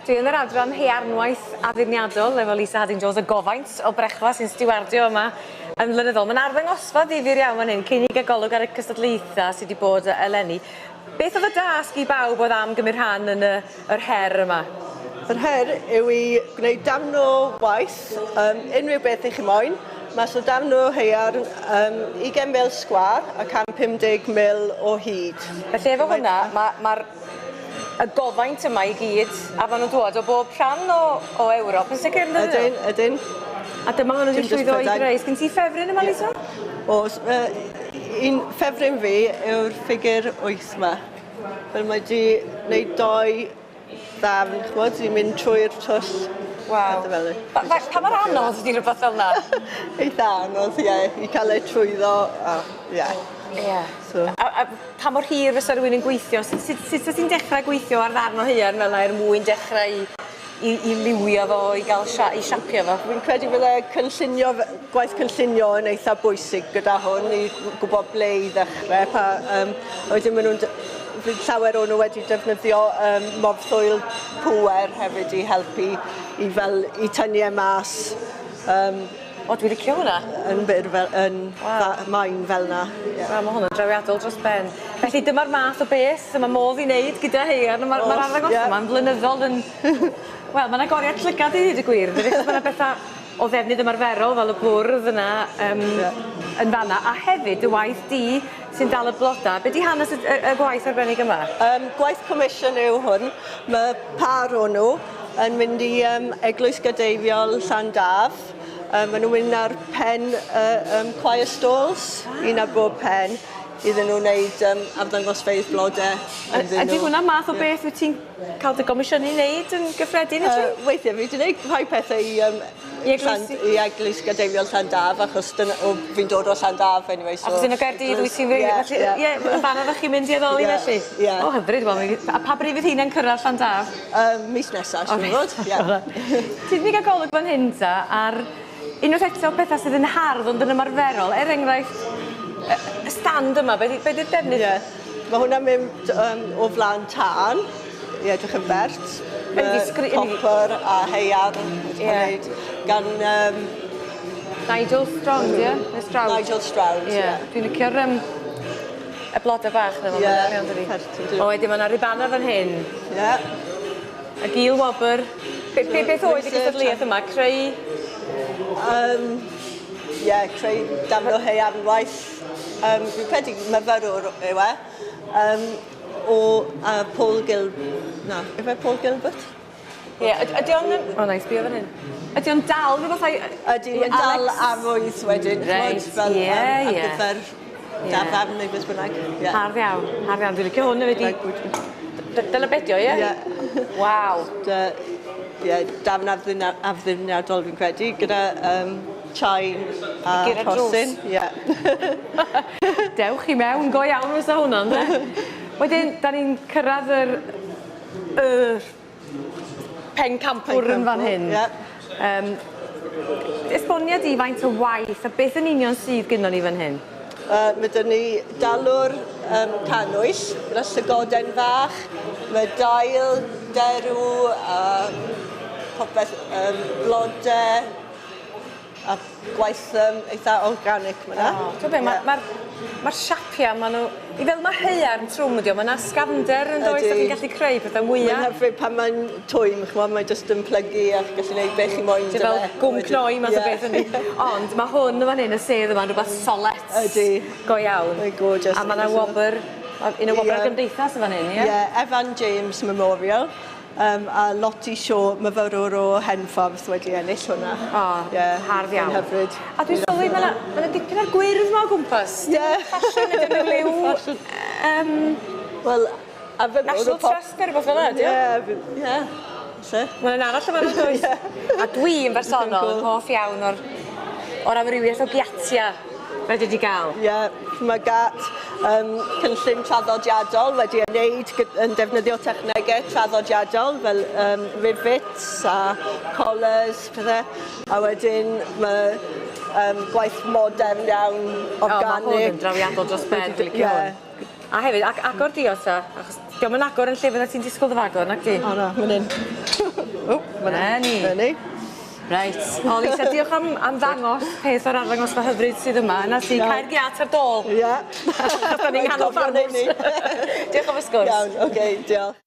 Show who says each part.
Speaker 1: Dwi yn yr adran haearnwaith addurniadol efo Lisa Hadding-Jones, y gofaint o brechlad sy'n stiwardio yma yn flynyddol. Mae'n arddangosfa difyr iawn fan hyn, cyn i golwg ar y cystadlaethau sydd wedi bod eleni. Beth oedd y dasg i bawb oedd am gymryd rhan yn yr her yma?
Speaker 2: Yr her yw i gwneud damn o waith, unrhyw beth i chi moyn. Mas o damn o haearn, 20 mil sgwar a 150 mil o hyd.
Speaker 1: Felly efo hwnna, mae'r gofaint yma i gyd, a maen nhw'n dod o bob rhan o Ewrop, yn sicr yn ydyn?
Speaker 2: Ydyn.
Speaker 1: A dyma maen nhw wedi llwyddo i greu. Sgyn ti ffefryn yma, Lisa?
Speaker 2: Oes, un ffefryn fi yw'r ffigur 8 yma. Fel mae wedi gwneud 2 ddafn, chwod, i'n mynd trwy'r twll.
Speaker 1: Waw. Pa mor anodd ydi rhywbeth fel yna?
Speaker 2: Eitha anodd, ie, i cael ei trwyddo, ie.
Speaker 1: A pa mor hir fysa rhywun yn gweithio? Sut ti'n dechrau gweithio ar ddarn o haearn fel yna mwyn dechrau i liwio fo, i siapio fo?
Speaker 2: Fi'n credu byddai gwaith cynllunio yn eitha bwysig gyda hwn, i gwybod ble i ddechrau. Wedyn maen nhw'n llawer o'n nhw wedi defnyddio morthwyl pŵer hefyd i helpu i tynnu e mas.
Speaker 1: O, dwi'n licio hwnna?
Speaker 2: Yn maen fel yna.
Speaker 1: Mae hwnna'n drawiadol dros ben. Felly dyma'r math o beth, mae modd i wneud gyda haearn, mae'r arddangosfa yma'n flynyddol yn... Wel, mae'n agoriad llygad i ddweud y gwir. Mae'n bethau o ddefnydd ymarferol fel y bwrdd yna yn fanna. A hefyd y waith di sy'n dal y bloda. Be di hanes y gwaith arbennig yma?
Speaker 2: Gwaith comisiwn yw hwn. Mae par o nhw yn mynd i Eglwys Gadeiriol Llandaf. Maen nhw'n mynd ar pen choir stalls, un ar bob pen, iddyn nhw'n gwneud arddangosfeydd blodau.
Speaker 1: Ydy hwnna math o beth wyt ti'n cael dy gomisiynu wneud yn gyffredin?
Speaker 2: Weithiau, fi wedi gwneud rhai pethau i Eglwys Gadeiriol Llandaf, achos fi'n dod o Llandaf anyway.
Speaker 1: Achos yn y Gaerdydd wyt ti'n fynd? Ie, yn fan oeddech chi'n mynd i addoli felly?
Speaker 2: Ie.
Speaker 1: O, hyfryd. A pa bryd fydd hi'n cyrraedd Llandaf?
Speaker 2: Mis nesaf, siwr fod.
Speaker 1: Ti'n mynd i gael golwg fan hyn ta ar unwaith eto pethau sydd yn hardd ond yn ymarferol, enghraifft y stand yma, be di'r defnydd?
Speaker 2: Mae hwnna'n mynd o flaen tân, i edrych yn bert. Copper a haearn gan...
Speaker 1: Nigel Strong, ie?
Speaker 2: Nigel Stroud, ie.
Speaker 1: Dwi'n licio'r y blodau bach yna. O, wedyn mae yna ribana fan hyn.
Speaker 2: Ie.
Speaker 1: Y gil wobr. Beth oedd y gystadleuaeth yma? Creu?
Speaker 2: Ie, creu damn o haearnwaith. Fi'n credu myfyrwr yw e. O Paul Gilbert. Na, yw e Paul Gilbert?
Speaker 1: Ie, ydy o'n... O, nais, bio fan hyn. Ydy o'n dal rhywbeth ai...
Speaker 2: Ydy o'n dal arwydd wedyn.
Speaker 1: Reit, ie.
Speaker 2: Ar gyfer dafafn neu beth bynnag.
Speaker 1: Hardd iawn, hardd iawn. Dwi'n licio hwn wedi... Dyna bedio, ie? Ie. Waw.
Speaker 2: Ie, dafn addurniadol fi'n credu, gyda chain a rhosyn.
Speaker 1: Dewch i mewn, go iawn fysa hwnna, ynddo? Wedyn, da ni'n cyrraedd yr pen campwr yn fan hyn. Esboniad i faint o waith, a beth yn union sydd gyda ni fan hyn?
Speaker 2: Mae dyn ni dalwr cannwyll, gyda llygoden fach, mae dail, derw, popeth blodau, a gwaith eitha organic yna.
Speaker 1: Mae'r siapia, i fel mae haearn trwm ydi o, mae yna sgafnder yn does, a chi'n gallu creu pethau mwyaf.
Speaker 2: Mae'n hyfryd pan mae'n twym, mae jyst yn plygu a gallu gwneud beth i moyn dyna.
Speaker 1: Fel gwm cnoi math o beth ydi. Ond mae hwn yn fan hyn, y sedd yma'n rhywbeth solet go iawn.
Speaker 2: Mae'n gorgeous.
Speaker 1: A mae yna wobr, un o wobr ar gymdeithas yn fan hyn, ie?
Speaker 2: Ie, Evan James Memorial. A Lottie Shaw, myfyrwr o Henffordd wedi ennill hwnna.
Speaker 1: O, hardd iawn.
Speaker 2: Hyfryd.
Speaker 1: A dwi'n sylwi, mae yna dipyn ar gwyrdd yma o gwmpas. Ie. Fashion ydyn nhw liw.
Speaker 2: Wel,
Speaker 1: National Trust neu rhywbeth fel yna, ydy?
Speaker 2: Ie.
Speaker 1: Mae'n arall yma yn does. A dwi'n bersonol hoff iawn o'r amrywiaeth o giatia fe wedi gael.
Speaker 2: Ie, mae gat cynllun traddodiadol wedi wneud yn defnyddio technegau traddodiadol fel rivets a collars, pethau. A wedyn mae gwaith modern iawn, organic.
Speaker 1: Mae hwn yn drawiadol dros ben, dwi'n licio hwn. A hefyd, agor dios ta, achos diolch yn agor yn lle fydda ti'n disgwyl dy fagor, nac di?
Speaker 2: O na, mynd in. O,
Speaker 1: Na ni.
Speaker 2: Na ni.
Speaker 1: Reit. O, Lisa, diolch am ddangos peth o'r arddangosfa hyfryd sydd yma. Na si cael giat ar dôl.
Speaker 2: Ia.
Speaker 1: Chos da ni'n nghanol ffarmwrs. Diolch am y sgwrs.
Speaker 2: Iawn, oce, diolch.